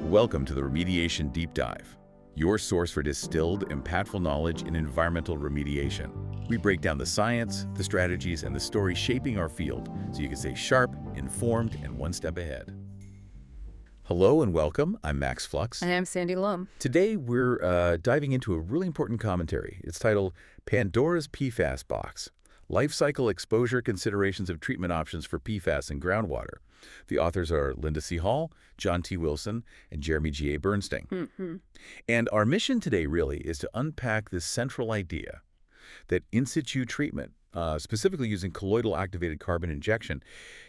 Welcome to the Remediation Deep Dive, your source for distilled, impactful knowledge in environmental remediation. We break down the science, the strategies, and the stories shaping our field so you can stay sharp, informed, and one step ahead. Hello and welcome. I'm Max Flux. And I'm Sandy Lum. Today we're diving into a really important commentary. It's titled Pandora's PFAS Box: Life Cycle Exposure Considerations of Treatment Options for PFAS in Groundwater. The authors are Linda C. Hall, John T. Wilson, and Jeremy G.A. Birnstingl. And our mission today really is to unpack this central idea that in situ treatment, specifically using colloidal activated carbon injection,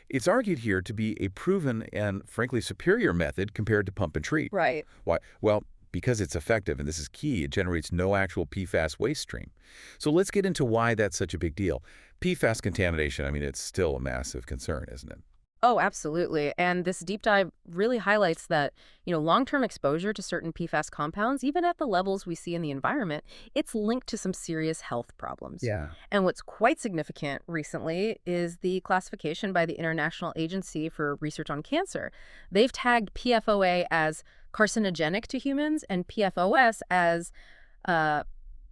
it's argued here to be a proven and frankly superior method compared to pump and treat. Right. Why? Well, because it's effective, and this is key, it generates no actual PFAS waste stream. So let's get into why that's such a big deal. PFAS contamination, I mean, it's still a massive concern, isn't it? Oh, absolutely. And this deep dive really highlights that, long-term exposure to certain PFAS compounds, even at the levels we see in the environment, it's linked to some serious health problems. Yeah. And what's quite significant recently is the classification by the International Agency for Research on Cancer. They've tagged PFOA as carcinogenic to humans and PFOS as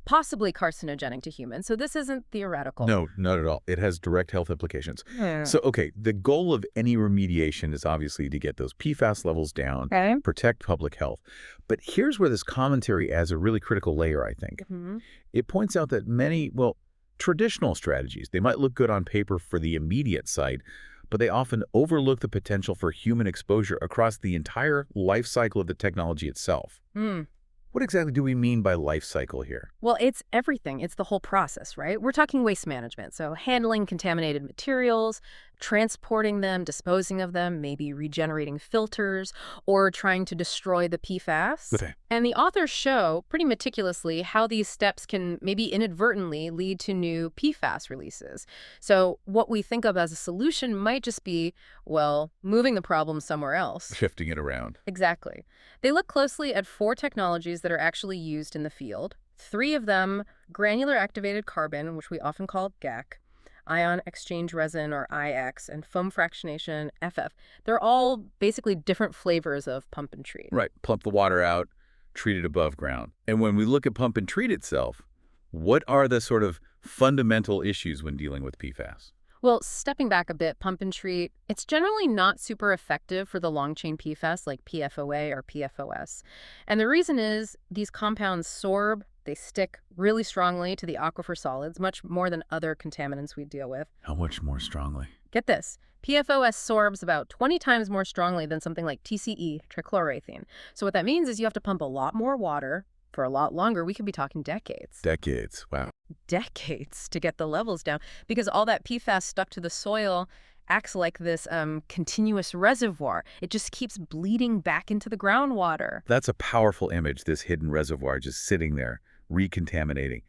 possibly carcinogenic to humans. So this isn't theoretical. No, not at all. It has direct health implications. Yeah. So, okay, the goal of any remediation is obviously to get those PFAS levels down, protect public health. But here's where this commentary adds a really critical layer, I think. It points out that many, traditional strategies, they might look good on paper for the immediate site, but they often overlook the potential for human exposure across the entire life cycle of the technology itself. What exactly do we mean by life cycle here? Well, it's everything. It's the whole process, right? We're talking waste management. So handling contaminated materials, transporting them, disposing of them, maybe regenerating filters, or trying to destroy the PFAS. Okay. And the authors show pretty meticulously how these steps can maybe inadvertently lead to new PFAS releases. So what we think of as a solution might just be, moving the problem somewhere else. Shifting it around. Exactly. They look closely at 4 technologies that are actually used in the field. 3 of them, granular activated carbon, which we often call GAC, ion exchange resin, or IX, and foam fractionation, FF. They're all basically different flavors of pump and treat. Right. Pump the water out, treat it above ground. And when we look at pump and treat itself, what are the sort of fundamental issues when dealing with PFAS? Well, stepping back a bit, pump and treat, it's generally not super effective for the long-chain PFAS like PFOA or PFOS. And the reason is these compounds sorb, they stick really strongly to the aquifer solids, much more than other contaminants we deal with. How much more strongly? Get this. PFOS sorbs about 20 times more strongly than something like TCE, trichloroethane. So what that means is you have to pump a lot more water for a lot longer. We could be talking decades. Decades. Wow. Decades to get the levels down, because all that PFAS stuck to the soil acts like this continuous reservoir. It just keeps bleeding back into the groundwater. That's a powerful image, this hidden reservoir just sitting there, recontaminating.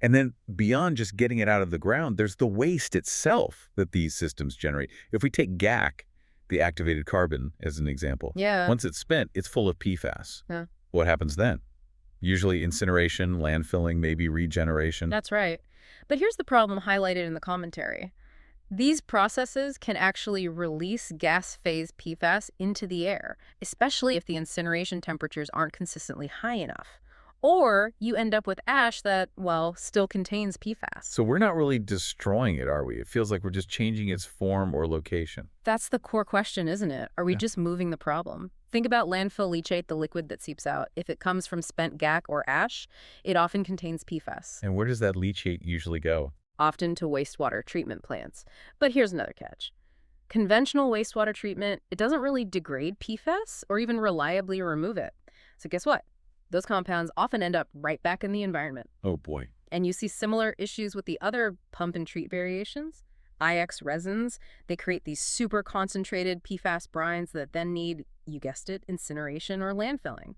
And then beyond just getting it out of the ground, there's the waste itself that these systems generate. If we take GAC, the activated carbon, as an example, once it's spent, it's full of PFAS. Yeah. What happens then? Usually incineration, landfilling, maybe regeneration. That's right. But here's the problem highlighted in the commentary. These processes can actually release gas phase PFAS into the air, especially if the incineration temperatures aren't consistently high enough. Or you end up with ash that, still contains PFAS. So we're not really destroying it, are we? It feels like we're just changing its form or location. That's the core question, isn't it? Are we just moving the problem? Think about landfill leachate, the liquid that seeps out. If it comes from spent GAC or ash, it often contains PFAS. And where does that leachate usually go? Often to wastewater treatment plants. But here's another catch. Conventional wastewater treatment, it doesn't really degrade PFAS or even reliably remove it. So guess what? Those compounds often end up right back in the environment. Oh, boy. And you see similar issues with the other pump and treat variations. IX resins, they create these super concentrated PFAS brines that then need, you guessed it, incineration or landfilling.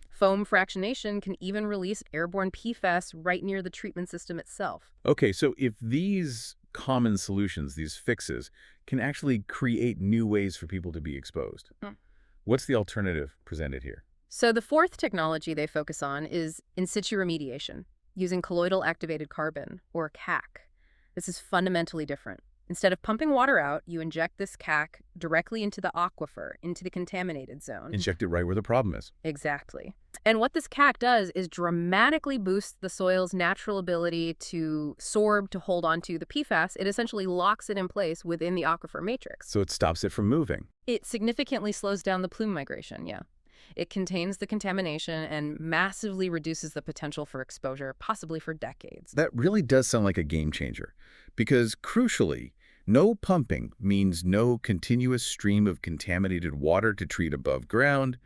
Foam fractionation can even release airborne PFAS right near the treatment system itself. Okay, so if these common solutions, these fixes, can actually create new ways for people to be exposed, what's the alternative presented here? So the 4th technology they focus on is in situ remediation, using colloidal activated carbon, or CAC. This is fundamentally different. Instead of pumping water out, you inject this CAC directly into the aquifer, into the contaminated zone. Inject it right where the problem is. Exactly. And what this CAC does is dramatically boost the soil's natural ability to sorb, to hold on to the PFAS. It essentially locks it in place within the aquifer matrix. So it stops it from moving. It significantly slows down the plume migration, yeah. It contains the contamination and massively reduces the potential for exposure, possibly for decades. That really does sound like a game changer, because crucially, no pumping means no continuous stream of contaminated water to treat above ground,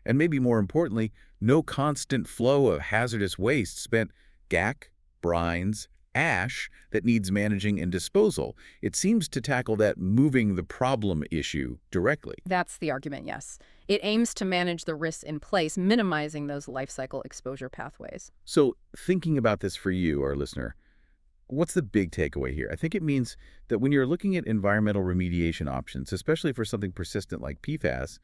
and maybe more importantly, no constant flow of hazardous waste spent GAC, brines, ash that needs managing and disposal. It seems to tackle that moving the problem issue directly. That's the argument, yes. It aims to manage the risks in place, minimizing those life cycle exposure pathways. So thinking about this for you, our listener, what's the big takeaway here? I think it means that when you're looking at environmental remediation options, especially for something persistent like PFAS,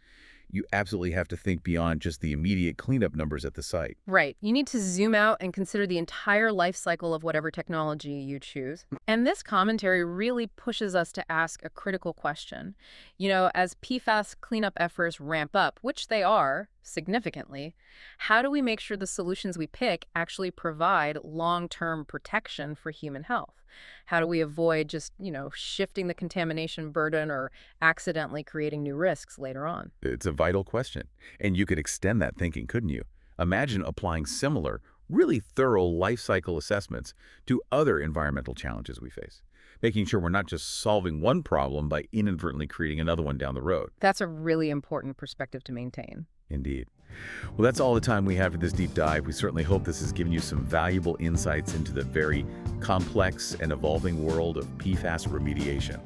you absolutely have to think beyond just the immediate cleanup numbers at the site. Right. You need to zoom out and consider the entire life cycle of whatever technology you choose. And this commentary really pushes us to ask a critical question. You know, as PFAS cleanup efforts ramp up, which they are significantly, how do we make sure the solutions we pick actually provide long-term protection for human health? How do we avoid just, shifting the contamination burden or accidentally creating new risks later on? It's a vital question. And you could extend that thinking, couldn't you? Imagine applying similar, really thorough life cycle assessments to other environmental challenges we face, making sure we're not just solving one problem by inadvertently creating another one down the road. That's a really important perspective to maintain. Indeed. Well, that's all the time we have for this deep dive. We certainly hope this has given you some valuable insights into the very complex and evolving world of PFAS remediation.